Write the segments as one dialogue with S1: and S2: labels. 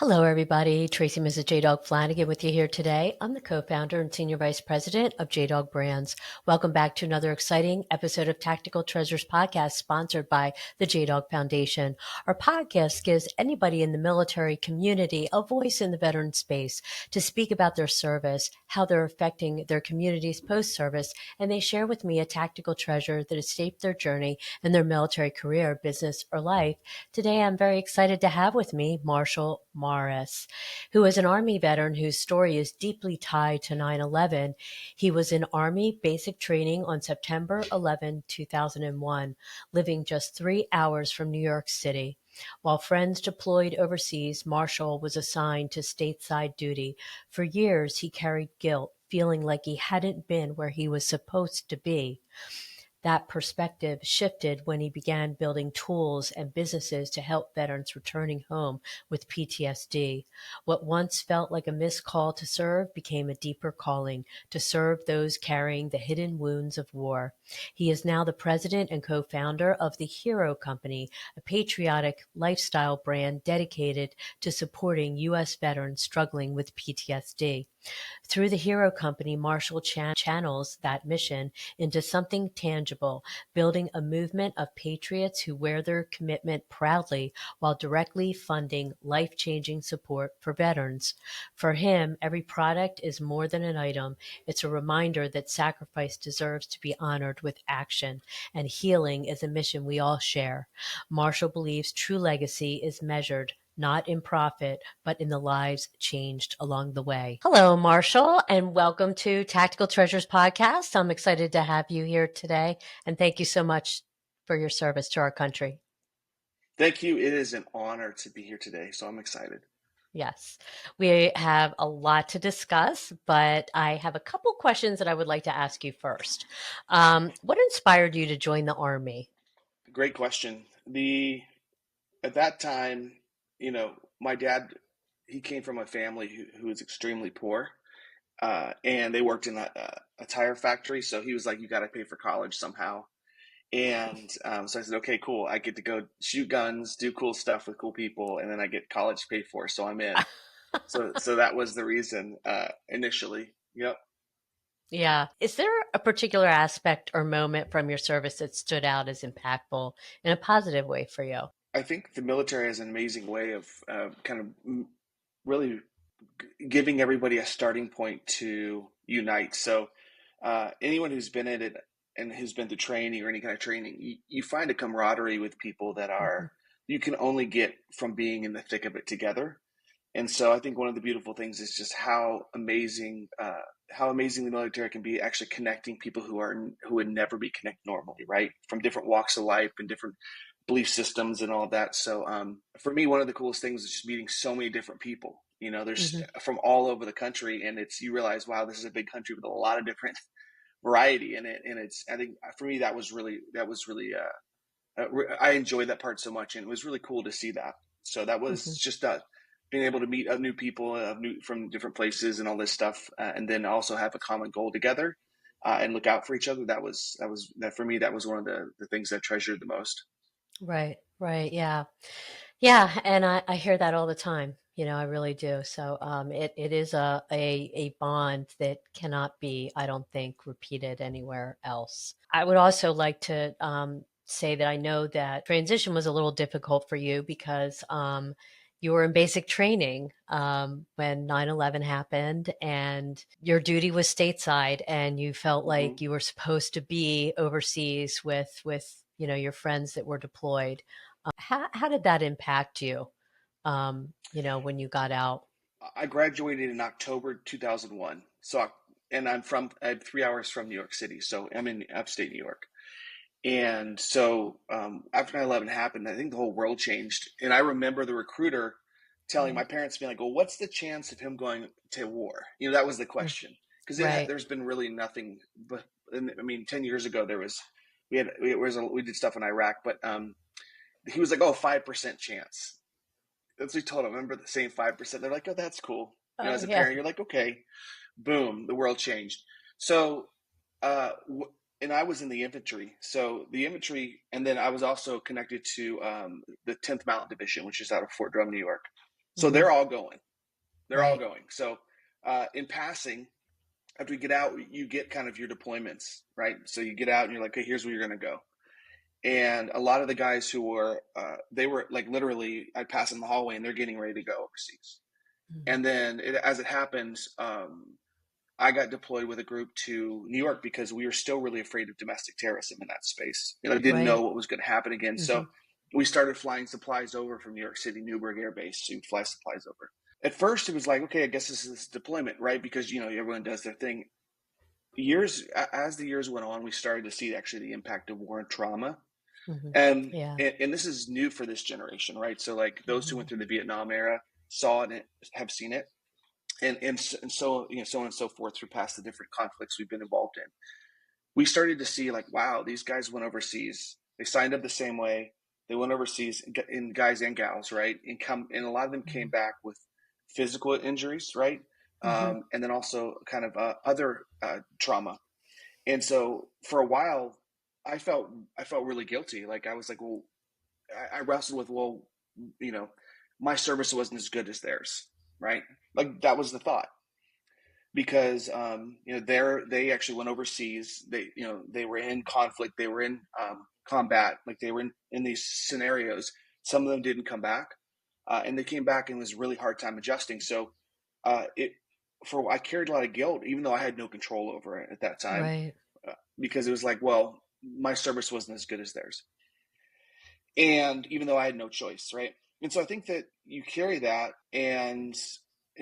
S1: Hello, everybody. Tracy, Mrs. JDog Flanagan with you here today. I'm the co-founder and senior vice president of JDog Brands. Welcome back to another exciting episode of Tactical Treasures podcast sponsored by the JDog Foundation. Our podcast gives anybody in the military community a voice in the veteran space to speak about their service, how they're affecting their communities post-service, and they share with me a tactical treasure that has shaped their journey in their military career, business, or life. Today, I'm very excited to have with me Marshall Morris, who is an Army veteran whose story is deeply tied to 9/11. He was in Army basic training on September 11, 2001, living just 3 hours from New York City. While friends deployed overseas, Marshall was assigned to stateside duty. For years, he carried guilt, feeling like he hadn't been where he was supposed to be. That perspective shifted when he began building tools and businesses to help veterans returning home with PTSD. What once felt like a missed call to serve became a deeper calling to serve those carrying the hidden wounds of war. He is now the president and co-founder of the Hero Company, a patriotic lifestyle brand dedicated to supporting U.S. veterans struggling with PTSD. Through the Hero Company, Marshall channels that mission into something tangible, building a movement of patriots who wear their commitment proudly while directly funding life-changing support for veterans. For him, every product is more than an item. It's a reminder that sacrifice deserves to be honored with action, and healing is a mission we all share. Marshall believes true legacy is measured not in profit, but in the lives changed along the way. Hello, Marshall, and welcome to Tactical Treasures Podcast. I'm excited to have you here today, and thank you so much for your service to our country.
S2: Thank you. It is an honor to be here today, so I'm excited.
S1: Yes, we have a lot to discuss, but I have a couple questions that I would like to ask you first. What inspired you to join the Army?
S2: Great question. The At that time, my dad, he came from a family who was extremely poor, and they worked in a tire factory. So he was like, "You got to pay for college somehow." And so I said, "Okay, cool. I get to go shoot guns, do cool stuff with cool people, and then I get college paid for, so I'm in." So that was the reason initially. Yep.
S1: Yeah. Is there a particular aspect or moment from your service that stood out as impactful in a positive way for you?
S2: I think the military has an amazing way of really giving everybody a starting point to unite. So anyone who's been in it and who's been through training or any kind of training, you find a camaraderie with people that
S1: Mhm.
S2: are you can only get from being in the thick of it together. And so I think one of the beautiful things is just how amazing the military can be, actually connecting people who would never be connected normally, right? From different walks of life and different belief systems and all of that. So for me, one of the coolest things is just meeting so many different people. There's
S1: Mhm.
S2: from all over the country, and you realize, wow, this is a big country with a lot of different variety in it. And I think for me that was really I enjoyed that part so much, and it was really cool to see that. So that was
S1: Mhm.
S2: just being able to meet new people from different places and all this stuff, and then also have a common goal together and look out for each other. That for me, that was one of the things I treasured the most.
S1: Right, right. Yeah. Yeah. And I hear that all the time. I really do. So it is a bond that cannot be, I don't think, repeated anywhere else. I would also like to say that I know that transition was a little difficult for you because you were in basic training when 9/11 happened and your duty was stateside and you felt
S2: Hmm.
S1: like you were supposed to be overseas with your friends that were deployed. How did that impact you, when you got out?
S2: I graduated in October 2001. And I'm 3 hours from New York City, so I'm in upstate New York. And so after 9/11 happened, I think the whole world changed. And I remember the recruiter telling
S1: Mm,
S2: my parents, being like, "Well, what's the chance of him going to war?" That was the
S1: mm,
S2: question. Because
S1: right.
S2: there's been really nothing. But I mean, 10 years ago, we did stuff in Iraq, but he was like, "Oh, 5% chance." That's what we told him. Remember the same 5%? They're like, "Oh, that's cool."
S1: Oh,
S2: As a
S1: yeah.
S2: parent, you're like, "Okay." Boom, the world changed. So, uh, and I was in the infantry. So the infantry, and then I was also connected to the 10th Mountain Division, which is out of Fort Drum, New York. So
S1: Hmm.
S2: they're all going. They're all
S1: Right.
S2: going. So in passing, after you get out, you get kind of your deployments, right? So you get out and you're like, okay, here's where you're going to go. And a lot of the guys who were, they were like literally, I'd pass in the hallway and they're getting ready to go overseas.
S1: Hmm.
S2: And then as it happens, I got deployed with a group to New York because we were still really afraid of domestic terrorism in that space. Didn't know
S1: Right.
S2: what was going to happen again.
S1: Hmm.
S2: So we started flying supplies over from New York City, Newburgh Air Base. So we'd fly supplies over. At first, it was like, okay, I guess this is deployment, right? Because, everyone does their thing. As the years went on, we started to see actually the impact of war and trauma.
S1: Hmm.
S2: And,
S1: Yeah.
S2: and this is new for this generation, right? So like those who
S1: Hmm.
S2: went through the Vietnam era saw it, have seen it, and so so on and so forth through past the different conflicts we've been involved in. We started to see like, wow, these guys went overseas. They signed up the same way. They went overseas, in guys and gals, right? And a lot of them came back with physical injuries, right?
S1: Hmm.
S2: And then also kind of other trauma. And so for a while, I felt I felt really guilty. Like I was like, well, I wrestled with, well, you know, my service wasn't as good as theirs, right? Like that was the thought because they actually went overseas. They were in conflict. They were in combat. Like they were in these scenarios. Some of them didn't come back, and they came back and it was a really hard time adjusting. So it for I carried a lot of guilt, even though I had no control over it at that time,
S1: Right.
S2: because it was like, well, my service wasn't as good as theirs, and even though I had no choice, right? And so I think that you carry that, and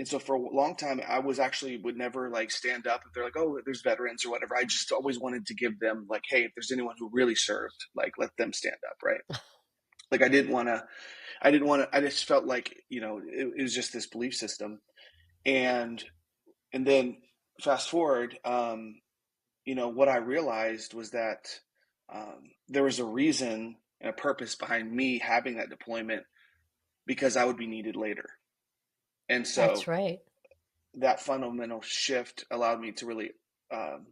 S2: so for a long time, I was actually would never like stand up if they're like, oh, there's veterans or whatever. I just always wanted to give them like, hey, if there's anyone who really served, like let them stand up, right? Like I didn't want to. I just felt like it was just this belief system, and then fast forward, what I realized was that there was a reason and a purpose behind me having that deployment because I would be needed later. And
S1: That's
S2: so
S1: right.
S2: that fundamental shift allowed me to really, um,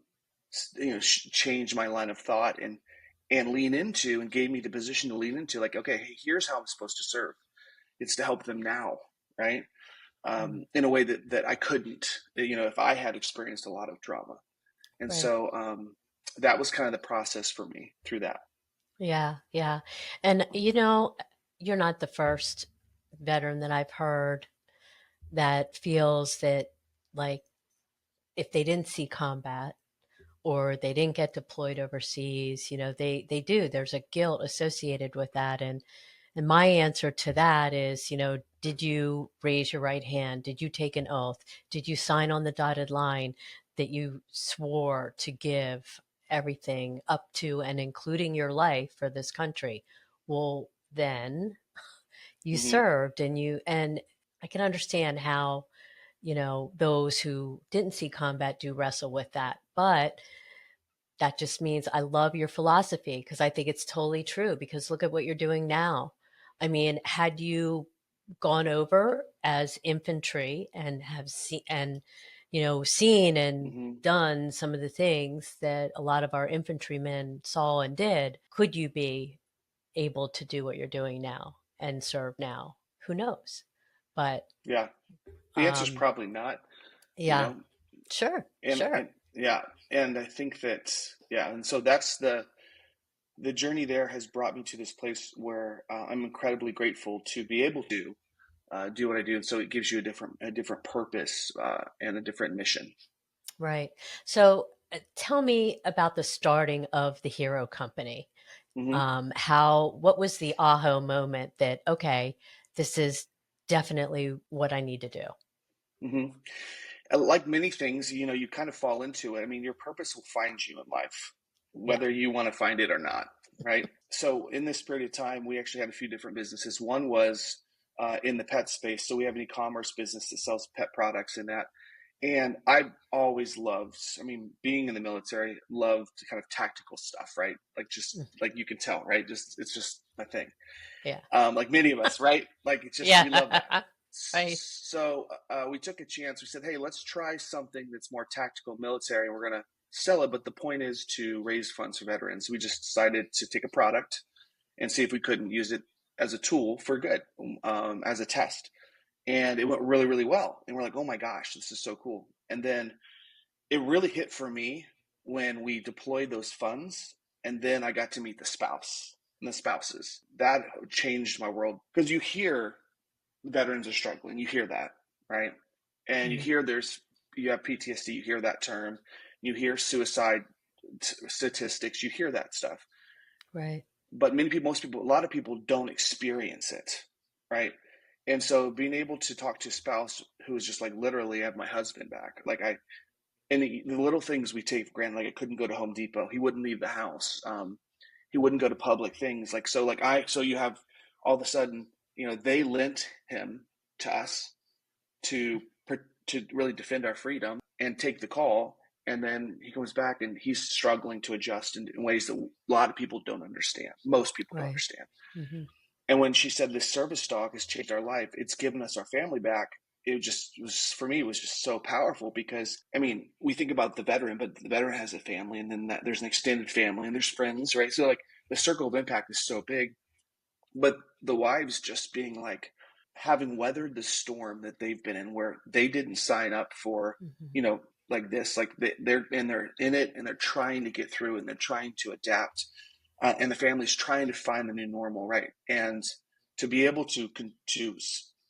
S2: change my line of thought and lean into, and gave me the position to lean into, like, okay, hey, here's how I'm supposed to serve. It's to help them now, right?
S1: Mm.
S2: In a way that I couldn't, if I had experienced a lot of trauma. And
S1: Right.
S2: so that was kind of the process for me through that.
S1: Yeah. Yeah. And you're not the first veteran that I've heard that feels that, like, if they didn't see combat or they didn't get deployed overseas, they do. There's a guilt associated with that. And my answer to that is, did you raise your right hand? Did you take an oath? Did you sign on the dotted line that you swore to give everything up to and including your life for this country? Well, then you
S2: Hmm.
S1: served, and I can understand how, those who didn't see combat do wrestle with that. But that just means I love your philosophy because I think it's totally true. Because look at what you're doing now. I mean, had you gone over as infantry and have seen seen and
S2: Hmm.
S1: done some of the things that a lot of our infantrymen saw and did, could you be able to do what you're doing now and serve now? Who knows? But
S2: Yeah. The answer is
S1: um,
S2: probably not, you
S1: yeah,
S2: know,
S1: sure,
S2: and
S1: sure,
S2: yeah, and I think that, yeah, and so that's the journey there has brought me to this place where I'm incredibly grateful to be able to do what I do, and so it gives you a different purpose and a different mission.
S1: right. So tell me about the starting of the Hero Company.
S2: Hmm.
S1: What was the aha moment that, okay, this is definitely what I need to do?
S2: Hmm. Like many things, you kind of fall into it. I mean, your purpose will find you in life,
S1: Yeah.
S2: whether you want to find it or not, right? So in this period of time, we actually had a few different businesses. One was in the pet space. So we have an e-commerce business that sells pet products in that. And I always loved, I mean, being in the military, loved kind of tactical stuff, right? Like just
S1: Mm.
S2: like you can tell, right? It's just my thing.
S1: Yeah.
S2: Like many of us, right? Like it's just, we love that.
S1: Yeah. Right.
S2: So we took a chance. We said, hey, let's try something that's more tactical military. We're going to sell it. But the point is to raise funds for veterans. We just decided to take a product and see if we couldn't use it as a tool for good, as a test. and it went really, really well. And we're like, oh my gosh, this is so cool. And then it really hit for me when we deployed those funds, and then I got to meet the spouse and the spouses. That changed my world, because you hear veterans are struggling. You hear that, right? And you
S1: Mhm.
S2: hear you have PTSD, you hear that term, you hear suicide statistics, you hear that stuff.
S1: Right.
S2: But most people, a lot of people don't experience it, right? And so being able to talk to a spouse who is just like, literally, I have my husband back. And the little things we take for granted, like I couldn't go to Home Depot. He wouldn't leave the house. He wouldn't go to public things. So you have all of a sudden, they lent him to us to to really defend our freedom and take the call. And then he comes back and he's struggling to adjust in ways that a lot of people don't understand. Most people don't
S1: Right.
S2: understand.
S1: Hmm.
S2: And when she said this service dog has changed our life, it's given us our family back. It just was, for me, it was just so powerful, because I mean, we think about the veteran, but the veteran has a family, and then there's an extended family, and there's friends, right? So like the circle of impact is so big. But the wives just being like, having weathered the storm that they've been in, where they didn't sign up for,
S1: Hmm.
S2: you know, like this, like they're in it, and they're trying to get through, and they're trying to adapt, and the family's trying to find the new normal, right? And to be able to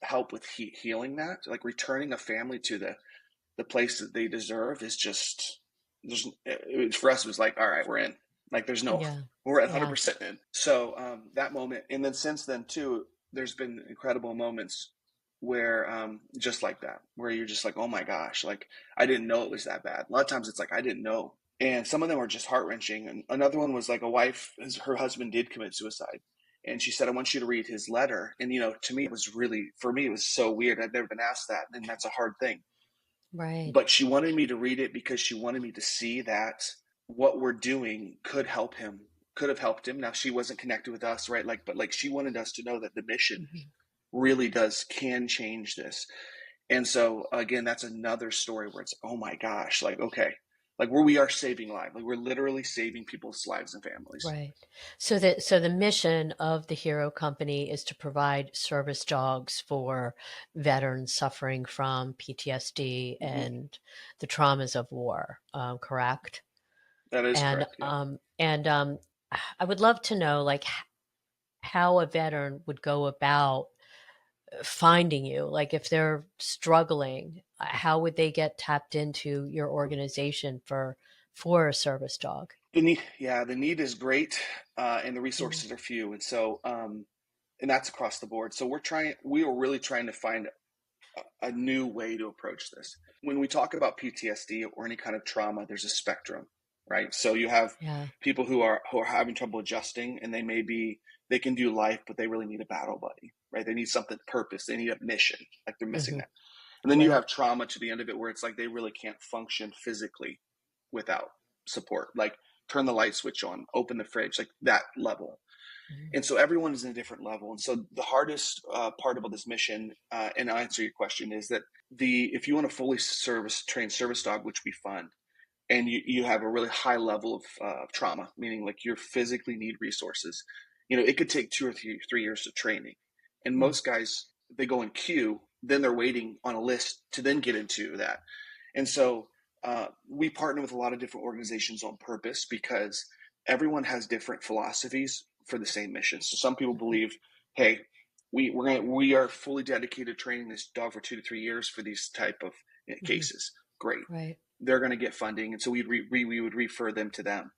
S2: help with healing that, like returning a family to the place that they deserve, is just, for us, it was like, all right, we're in. Like there's no,
S1: Yeah.
S2: we're at
S1: Yeah.
S2: 100% in. So that moment, and then since then too, there's been incredible moments where just like that, where you're just like, oh my gosh, like I didn't know it was that bad. A lot of times it's like I didn't know, and some of them were just heart wrenching. And another one was like a wife, her husband did commit suicide, and she said, I want you to read his letter. And to me, it was really, for me, it was so weird. I'd never been asked that, and that's a hard thing.
S1: Right.
S2: But she wanted me to read it because she wanted me to see that what we're doing could help him, could have helped him. Now she wasn't connected with us, right? But like she wanted us to know that the mission
S1: Hmm.
S2: really can change this. And so again, that's another story where it's, oh my gosh, like, okay, like where we are saving lives, like we're literally saving people's lives and families.
S1: Right. So the mission of the Hero Company is to provide service dogs for veterans suffering from PTSD
S2: Mm-hmm.
S1: and the traumas of war. Correct?
S2: That is
S1: And
S2: correct. Yeah.
S1: I would love to know, like, how a veteran would go about finding you. Like, if they're struggling, how would they get tapped into your organization for a service dog?
S2: The need is great, and the
S1: Mm.
S2: resources are few. And so, and that's across the board. So we are really trying to find a new way to approach this. When we talk about PTSD or any kind of trauma, there's a spectrum, right? So you have
S1: Yeah.
S2: people who are having trouble adjusting, and they can do life, but they really need a battle buddy, right? They need something purpose. They need a mission, like they're missing
S1: Hmm.
S2: that. And then you
S1: Right.
S2: have trauma to the end of it, where it's like they really can't function physically without support. Like turn the light switch on, open the fridge, like that level.
S1: Mhm.
S2: And so everyone is in a different level. And so the hardest part about this mission, and I'll answer your question, is that if you want a fully trained service dog, which we fund, and you have a really high level of trauma, meaning like you physically need resources, it could take 2 or 3 years of training. And
S1: Mm.
S2: most guys, they go in queue, then they're waiting on a list to then get into that. And so we partner with a lot of different organizations on purpose, because everyone has different philosophies for the same mission. So some people
S1: Mhm.
S2: believe, hey, we are fully dedicated to training this dog for 2 to 3 years for these type of
S1: Mhm.
S2: cases. Great,
S1: Right.
S2: they're going to get funding, and so we would refer them to them.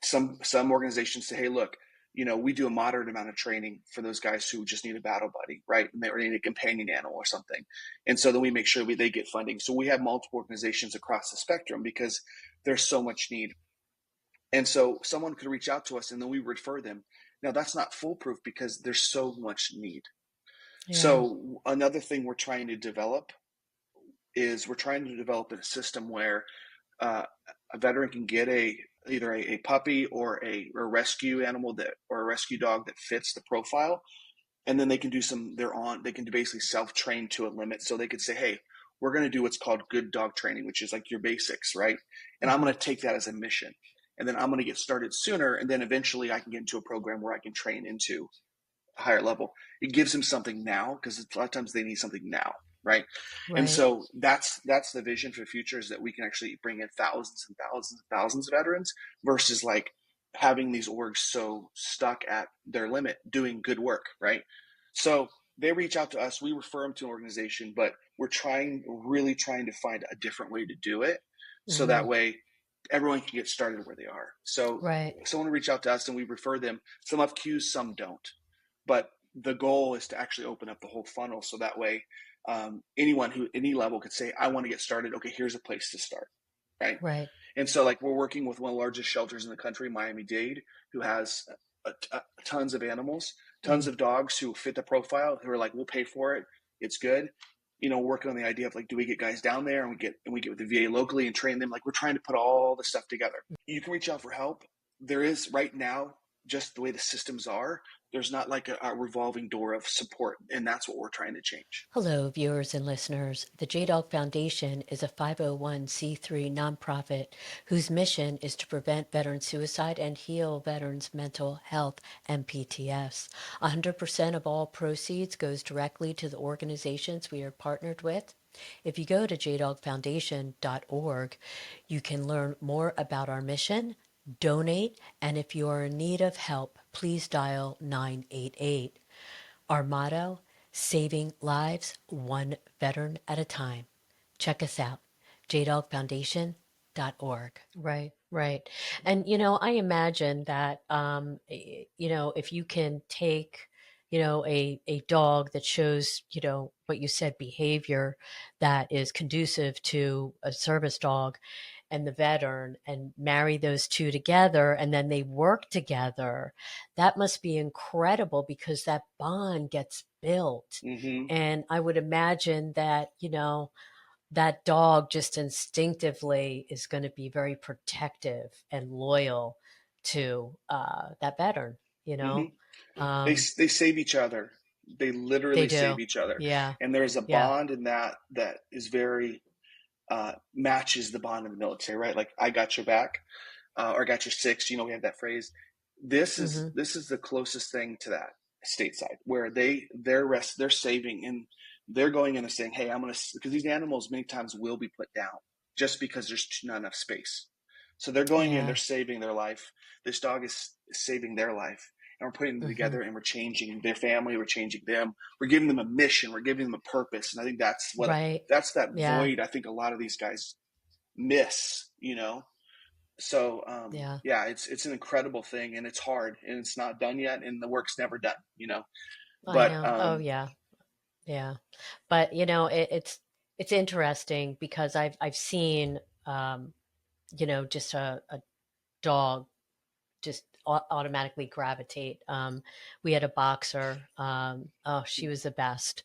S2: Some organizations say, hey, look, we do a moderate amount of training for those guys who just need a battle buddy, right? And they need a companion animal or something. And so then we make sure they get funding. So we have multiple organizations across the spectrum, because there's so much need. And so someone could reach out to us, and then we refer them. Now that's not foolproof, because there's so much need.
S1: Yeah.
S2: So another thing we're trying to develop a system where uh, a veteran can get either a puppy or a rescue animal, or a rescue dog that fits the profile, and then they can do they can basically self-train to a limit. So they could say, hey, we're going to do what's called good dog training, which is like your basics, right? And I'm
S1: Mhm.
S2: going to take that as a mission, and then I'm going to get started sooner, and then eventually I can get into a program where I can train into higher level, it gives them something now, because a lot of times they need something now, right? And
S1: Right.
S2: so that's the vision for the future, is that we can actually bring in thousands and thousands and thousands of veterans versus like having these orgs so stuck at their limit doing good work, right? So they reach out to us, we refer them to an organization, but we're really trying to find a different way to do it, so
S1: Hmm.
S2: that way everyone can get started where they are. So
S1: Right.
S2: someone will reach out to us and we refer them. Some have queues, some don't. But the goal is to actually open up the whole funnel, so that way anyone who any level could say, I want to get started. Okay, here's a place to start, right?
S1: Right.
S2: And so like we're working with one of the largest shelters in the country, Miami-Dade, who has tons of animals, tons
S1: Mm.
S2: of dogs who fit the profile, who are like, we'll pay for it. It's good. Working on the idea of like, do we get guys down there and we get with the VA locally and train them? Like, we're trying to put all the stuff together. You can reach out for help. There is right now, just the way the systems are, there's not like a revolving door of support, and that's what we're trying to change.
S1: Hello, viewers and listeners. The JDog Foundation is a 501c3 nonprofit whose mission is to prevent veteran suicide and heal veterans' mental health and PTS. 100% of all proceeds goes directly to the organizations we are partnered with. If you go to jdogfoundation.org, you can learn more about our mission, donate, and if you are in need of help, please dial 988. Our motto, saving lives one veteran at a time. Check us out, jdogfoundation.org. Right, right. And, I imagine that, if you can take, a dog that shows, what you said, behavior that is conducive to a service dog and the veteran and marry those two together and then they work together, that must be incredible because that bond gets built.
S2: Mm-hmm.
S1: And I would imagine that, that dog just instinctively is going to be very protective and loyal to that veteran, you
S2: Mm-hmm.
S1: know?
S2: They save each other. They
S1: They
S2: literally save
S1: do.
S2: each other,
S1: Yeah.
S2: and there's a
S1: Yeah.
S2: bond in that is very matches the bond in the military, right? Like, I got your back, or I got your six. We have that phrase.
S1: Hmm.
S2: This is the closest thing to that stateside, where they're saving, and they're going in and saying, hey, I'm gonna, because these animals many times will be put down just because there's not enough space. So they're going in, they're
S1: Yeah.
S2: saving their life. This dog is saving their life, and we're putting them
S1: Hmm.
S2: together, and we're changing their family, we're changing them, we're giving them a mission, we're giving them a purpose. And I think
S1: Right.
S2: that's that
S1: Yeah.
S2: void I think a lot of these guys miss. So
S1: Yeah.
S2: yeah, it's an incredible thing, and it's hard, and it's not done yet, and the work's never done.
S1: I
S2: But
S1: know. Oh, yeah. Yeah. But, it's interesting because I've seen, um, just a dog just automatically gravitate. We had a boxer. Oh, she was the best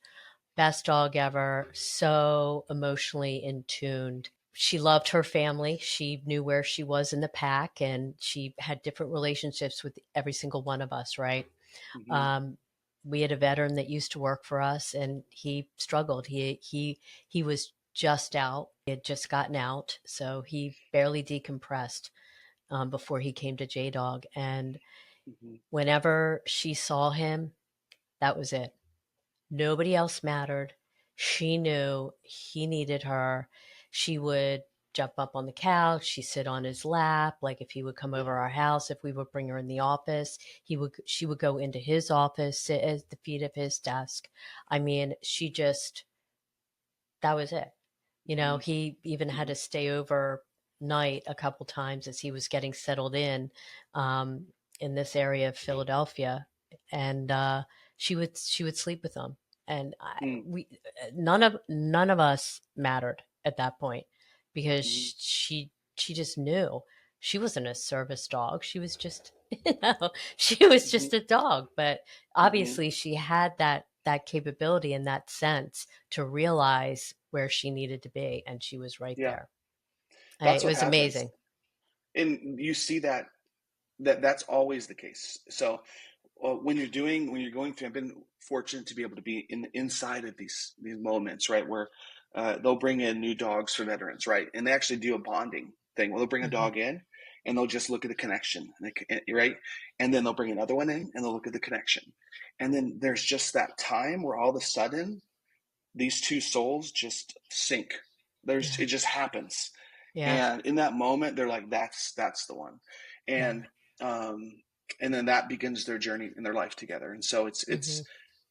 S1: dog ever. So emotionally in tuned. She loved her family. She knew where she was in the pack, and she had different relationships with every single one of us. Right.
S2: mm-hmm,
S1: Um, we had a veteran that used to work for us, and he struggled. He was just out. He had just gotten out, so he barely decompressed before he came to J Dog. And
S2: mm-hmm,
S1: whenever she saw him, that was it. Nobody else mattered. She knew he needed her. She would jump up on the couch. She'd sit on his lap. Like if he would come
S2: yeah,
S1: over our house, if we would bring her in the office, she would go into his office, sit at the feet of his desk. I mean, that was it.
S2: mm-hmm,
S1: He even had
S2: mm-hmm,
S1: to stay overnight a couple times as he was getting settled um, in this area of Philadelphia, and she would sleep with him, and
S2: mm-hmm,
S1: none of us mattered at that point because
S2: mm-hmm,
S1: she just knew she wasn't a service dog. She was just she was
S2: mm-hmm,
S1: just a dog, but
S2: mm-hmm,
S1: obviously she had that capability and that sense to realize where she needed to be, and she was right
S2: yeah.
S1: there.
S2: That's
S1: It
S2: what
S1: was
S2: happens,
S1: amazing.
S2: and you see that's always the case. So when you're going through, I've been fortunate to be able to be inside of these moments, right, where they'll bring in new dogs for veterans, right, and they actually do a bonding thing. Well, they'll bring a
S1: Hmm.
S2: dog in, and they'll just look at the connection, right? And then they'll bring another one in and they'll look at the connection. And then there's just that time where all of a sudden these two souls just sync.
S1: Yeah.
S2: It just happens.
S1: Yeah.
S2: And in that moment, they're like, that's the one.
S1: Yeah.
S2: And, um, and then that begins their journey in their life together. And so
S1: Hmm.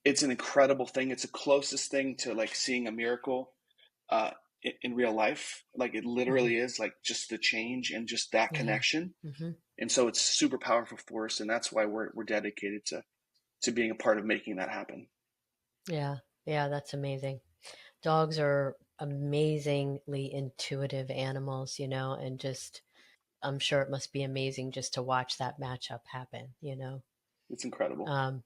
S2: it's an incredible thing. It's the closest thing to like seeing a miracle, uh, in real life. Like it
S1: Hmm.
S2: literally is like just the change and just that
S1: Yeah.
S2: connection.
S1: Hmm.
S2: And so it's super powerful for us. And that's why we're dedicated to being a part of making that happen.
S1: Yeah. Yeah. That's amazing. Dogs are amazingly intuitive animals, and just, I'm sure it must be amazing just to watch that matchup happen.
S2: It's incredible.
S1: Um,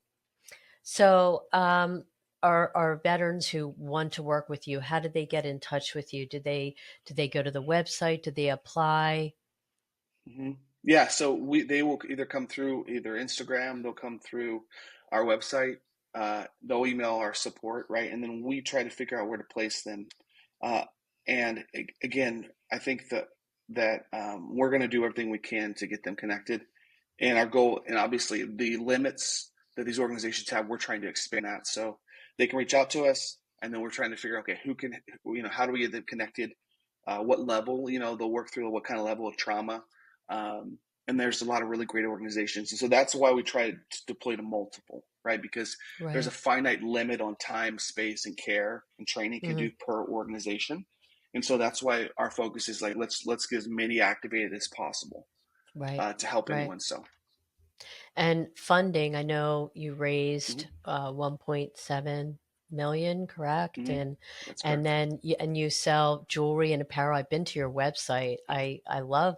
S1: so, are veterans who want to work with you, how did they get in touch with you? Did they go to the website? Did they apply?
S2: Hmm. Yeah, so they will either come through either Instagram, they'll come through our website, they'll email our support, right? And then we try to figure out where to place them. Uh, and again, I think that we're going to do everything we can to get them connected. And our goal, and obviously the limits that these organizations have, we're trying to expand that. So they can reach out to us, and then we're trying to figure out, okay, who can, how do we get them connected? What level, they'll work through, what kind of level of trauma. Um, and there's a lot of really great organizations. And so that's why we try to deploy to multiple, right? Because there's a
S1: Right.
S2: finite limit on time, space, and care and training can
S1: Hmm.
S2: do per organization. And so that's why our focus is like, let's get as many activated as possible,
S1: Right.
S2: to help
S1: Right.
S2: anyone. So,
S1: And funding, I know you
S2: mhm,
S1: raised 1.7 million, correct?
S2: mhm,
S1: And
S2: that's
S1: and
S2: correct.
S1: then you sell jewelry and apparel. I've been to your website. I love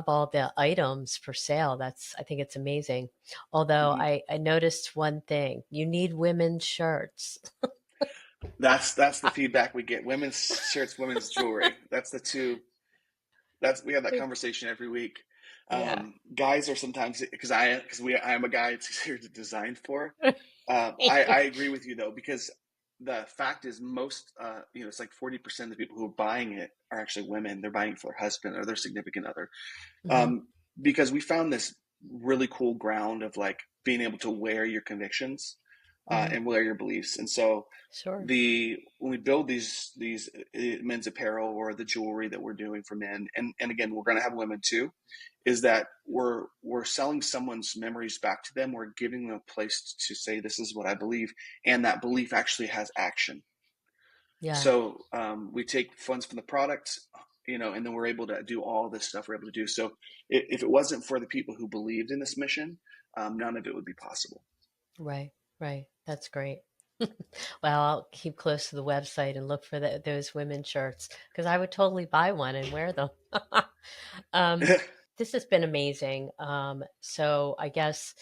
S1: all the items for sale. I think it's amazing. Although
S2: Hmm.
S1: I noticed one thing. You need women's shirts.
S2: That's the feedback we get. Women's shirts, women's jewelry. That's the two. That's We have that conversation every week.
S1: Yeah.
S2: Guys are sometimes I am a guy it's easier to design for. I agree with you though, because the fact is most it's like 40% of the people who are buying it are actually women. They're buying it for their husband or their significant other.
S1: Hmm.
S2: um, because we found this really cool ground of like being able to wear your convictions,
S1: Hmm.
S2: and wear your beliefs. And so
S1: Sure.
S2: when we build these men's apparel or the jewelry that we're doing for men, and again we're going to have women too, is that we're selling someone's memories back to them. We're giving them a place to say this is what I believe, and that belief actually has action.
S1: Yeah.
S2: So we take funds from the product, and then we're able to do all this stuff we're able to do. So if it wasn't for the people who believed in this mission, none of it would be possible.
S1: Right. Right. That's great. Well, I'll keep close to the website and look for those women's shirts because I would totally buy one and wear them. um, this has been amazing. So I guess,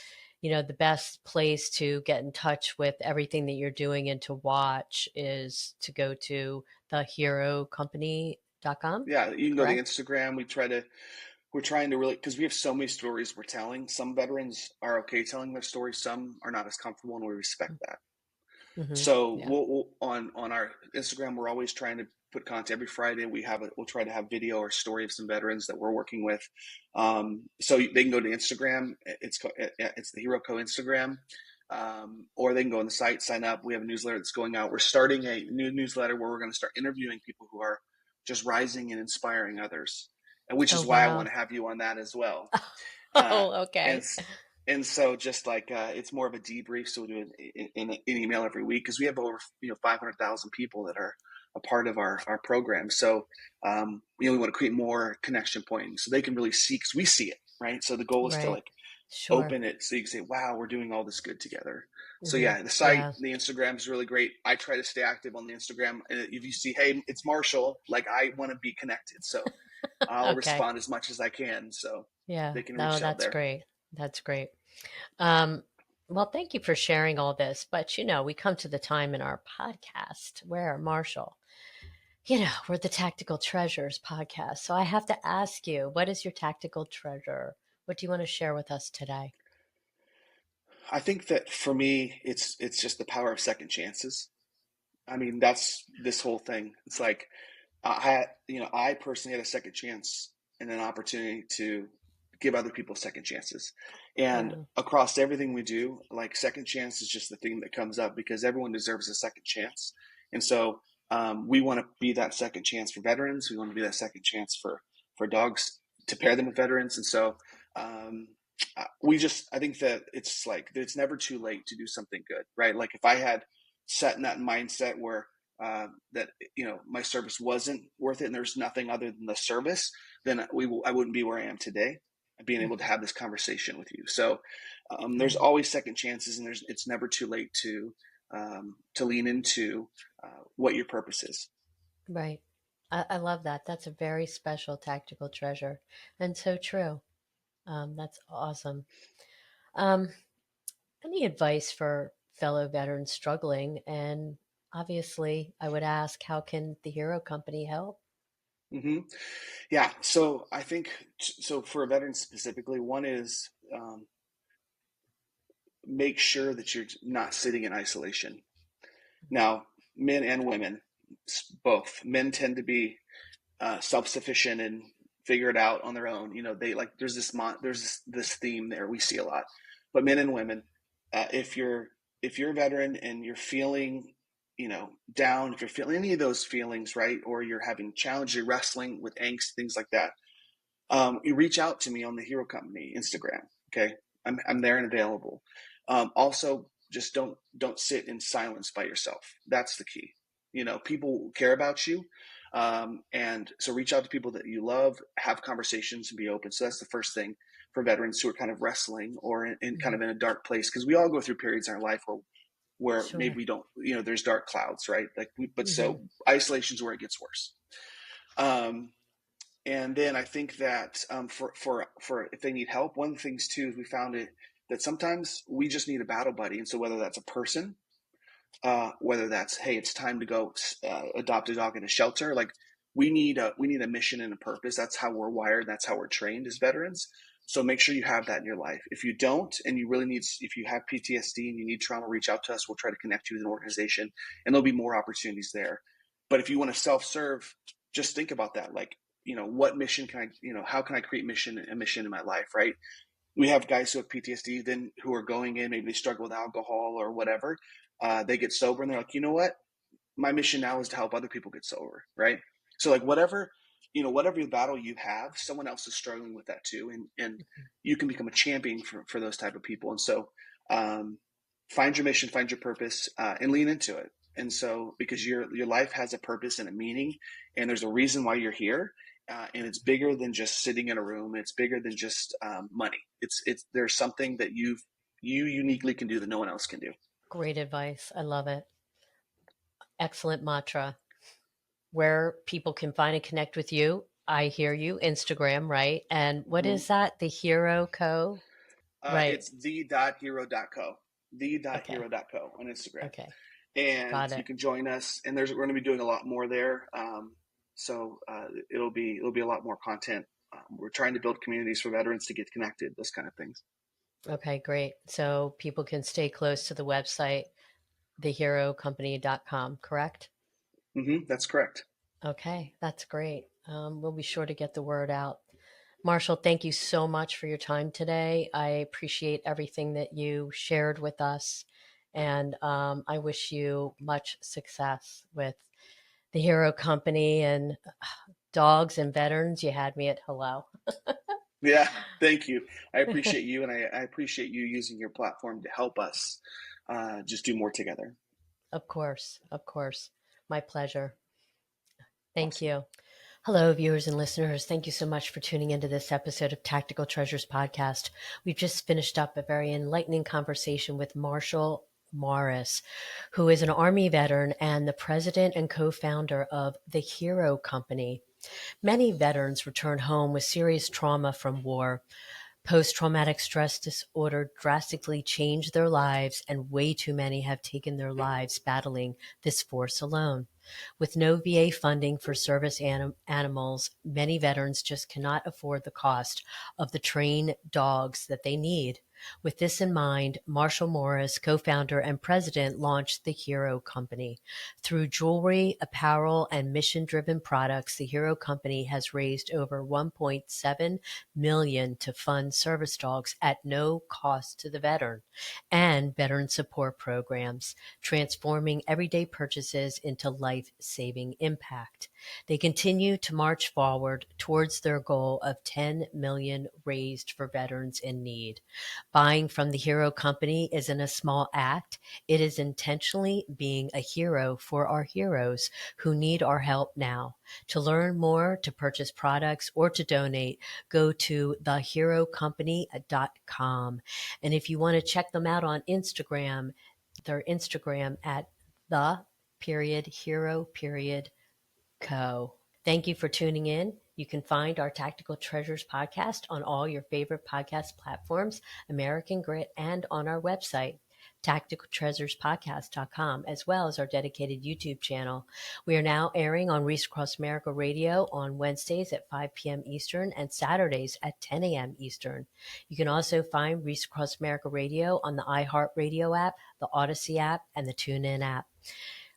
S1: the best place to get in touch with everything that you're doing and to watch is to go to theherocompany.com,
S2: Yeah, you can go to
S1: correct?
S2: Instagram. We're trying to really, because we have so many stories we're telling. Some veterans are okay telling their stories, some are not as comfortable, and we respect that.
S1: Mm-hmm.
S2: So
S1: Yeah.
S2: we'll on our Instagram, we're always trying to put content every Friday. We'll try to have video or story of some veterans that we're working with. So they can go to Instagram. It's the Hero Co Instagram, or they can go on the site, sign up. We have a newsletter that's going out. We're starting a new newsletter where we're going to start interviewing people who are just rising and inspiring others, and which
S1: Oh,
S2: is why I want
S1: wow.
S2: to have you on that as well. Uh,
S1: Oh,
S2: and
S1: okay.
S2: and so just like it's more of a debrief. So we do an email every week because we have over 500,000 people that are a part of our program. So we want to create more connection points so they can really see, because we see it, right? So the goal is to
S1: Right.
S2: like
S1: Sure.
S2: open it so you can say, wow, we're doing all this good together. So
S1: Mm-hmm.
S2: yeah, the site,
S1: Yeah.
S2: the Instagram is really great. I try to stay active on the Instagram, and if you see, hey, it's Marshall, like I want to be connected, so I'll
S1: Okay.
S2: respond as much as I can, so
S1: Yeah.
S2: they can
S1: No,
S2: reach out
S1: that's
S2: there.
S1: great. That's great. Um, well, thank you for sharing all this. But, we come to the time in our podcast where, Marshall, we're the Tactical Treasures podcast. So I have to ask you, what is your tactical treasure? What do you want to share with us today?
S2: I think that for me, it's just the power of second chances. I mean, that's this whole thing. It's like I personally had a second chance and an opportunity to give other people second chances. And
S1: Wow.
S2: across everything we do, like second chance is just the thing that comes up because everyone deserves a second chance. And so we want to be that second chance for veterans. We want to be that second chance for dogs to pair them with veterans. And so um, I think that it's like, it's never too late to do something good, right? Like if I had set in that mindset where that my service wasn't worth it and there's nothing other than the service, then I wouldn't be where I am today, being able to have this conversation with you. So there's
S1: Right.
S2: always second chances, and it's never too late to lean into what your purpose is.
S1: Right. I love that. That's a very special tactical treasure and so true. That's awesome. Um, any advice for fellow veterans struggling? And obviously, I would ask, how can the Hero Company help?
S2: hmm Yeah. So I think so for veterans specifically, one is make sure that you're not sitting in isolation. Now, men and women, both men tend to be self-sufficient and figure it out on their own. They like there's this theme there we see a lot. But men and women, if you're a veteran and you're feeling down, if you're feeling any of those feelings, right, or you're having challenges, you're wrestling with angst, things like that, you reach out to me on the Hero Company Instagram. Okay, I'm there and available. Also, just don't sit in silence by yourself. That's the key. People care about you, and so reach out to people that you love, have conversations, and be open. So that's the first thing for veterans who are kind of wrestling or in kind
S1: Mhm.
S2: of in a dark place, because we all go through periods in our life where maybe
S1: Sure.
S2: we don't, there's dark clouds, right? But
S1: Hmm.
S2: so isolation is where it gets worse. Um, and then I think that for if they need help, one of the things too is we found it that sometimes we just need a battle buddy, and so whether that's a person, whether that's, hey, it's time to go adopt a dog in a shelter, like we need a mission and a purpose. That's how we're wired. That's how we're trained as veterans. So make sure you have that in your life. If you don't, and you really need, if you have PTSD and you need trauma, reach out to us. We'll try to connect you with an organization, and there'll be more opportunities there. But if you want to self-serve, just think about that. Like, what mission can I, how can I create a mission in my life, right? We have guys who have PTSD, then who are going in, maybe they struggle with alcohol or whatever. They get sober and they're like, you know what? My mission now is to help other people get sober, right? So like whatever battle you have, someone else is struggling with that too, and you can become a champion for those type of people. And so um, find your mission, find your purpose, and lean into it. And so because your life has a purpose and a meaning, and there's a reason why you're here, and it's bigger than just sitting in a room. It's bigger than just money. It's there's something that you uniquely can do that no one else can do.
S1: Great advice. I love it. Excellent mantra. Where people can find and connect with you. I hear you. Instagram, right? And what
S2: Mm-hmm.
S1: is that? The Hero Co. Right.
S2: It's the.hero.co,
S1: Okay.
S2: the.hero.co on Instagram.
S1: Okay.
S2: And
S1: Got
S2: you
S1: it.
S2: can join us. And we're going to be doing a lot more there. So it'll be a lot more content. We're trying to build communities for veterans to get connected, those kind of things.
S1: Okay, great. So people can stay close to the website, theherocompany.com, correct?
S2: That's correct.
S1: Okay, that's great. We'll be sure to get the word out. Marshall, thank you so much for your time today. I appreciate everything that you shared with us. And I wish you much success with the Hero Company and dogs and veterans. You had me at hello.
S2: Yeah, thank you. I appreciate you, and I appreciate you using your platform to help us just do more together.
S1: Of course, of course. My pleasure. Thank
S2: Awesome.
S1: you. Hello, viewers and listeners. Thank you so much for tuning into this episode of Tactical Treasures Podcast. We've just finished up a very enlightening conversation with Marshall Morris, who is an Army veteran and the president and co founder of the Hero Company. Many veterans return home with serious trauma from war. Post traumatic stress disorder drastically changed their lives, and way too many have taken their lives battling this force alone. With no VA funding for service animals, many veterans just cannot afford the cost of the trained dogs that they need. With this in mind, Marshall Morris, co-founder and president, launched the Hero Company. Through jewelry, apparel, and mission-driven products, the Hero Company has raised over $1.7 million to fund service dogs at no cost to the veteran and veteran support programs, transforming everyday purchases into life-saving impact. They continue to march forward towards their goal of 10 million raised for veterans in need. Buying from the Hero Company isn't a small act. It is intentionally being a hero for our heroes who need our help now. To learn more, to purchase products, or to donate, go to theherocompany.com. And if you want to check them out on Instagram, their Instagram at the hero.co. Thank you for tuning in. You can find our Tactical Treasures podcast on all your favorite podcast platforms, American Grit, and on our website, tacticaltreasurespodcast.com, as well as our dedicated YouTube channel. We are now airing on Reese Across America Radio on Wednesdays at 5 p.m. Eastern and Saturdays at 10 a.m. Eastern. You can also find Reese Across America Radio on the iHeartRadio app, the Odyssey app, and the TuneIn app.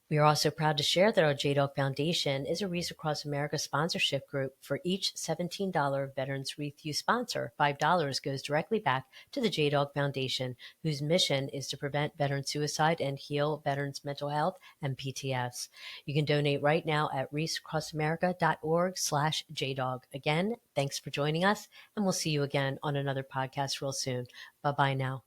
S1: We are also proud to share that our JDog Foundation is a Reese Across America sponsorship group. For each $17 Veterans Wreath you sponsor, $5 goes directly back to the JDog Foundation, whose mission is to prevent veteran suicide and heal veterans' mental health and PTS. You can donate right now at reaseacrossamerica.org/JDog. Again, thanks for joining us, and we'll see you again on another podcast real soon. Bye-bye now.